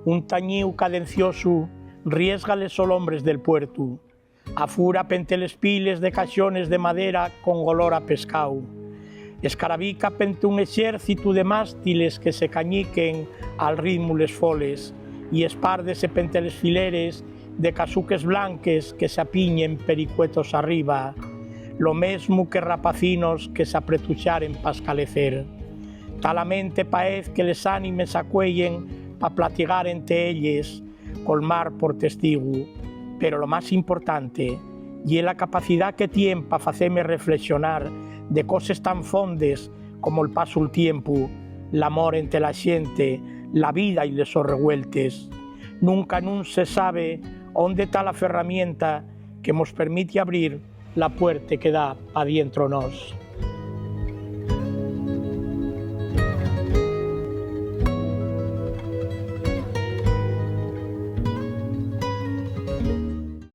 un tañíu cadenciosu riésgales sol hombres del puerto, afura pente les piles de caixones de madera con olor a pescau, escarabica pente un exército de mástiles que se cañiquen al ritmo les foles, y espárdese pente les fileres de casuques blanques que se apiñen pericuetos arriba, lo mesmo que rapacinos que se apretuxaren pa escalecer. Talamente paez que les ánimes acuellen pa platigar ente elles, col mar por testigo, pero lo más importante ye la capacidad que tien pa faceme reflexionar de coses tan fondes como el paso el tiempo, l'amor entre la xente, la vida y les sos revueltes. Nunca nun se sabe onde está la ferramienta que nos permite abrir la puerta que da pa dientro nos.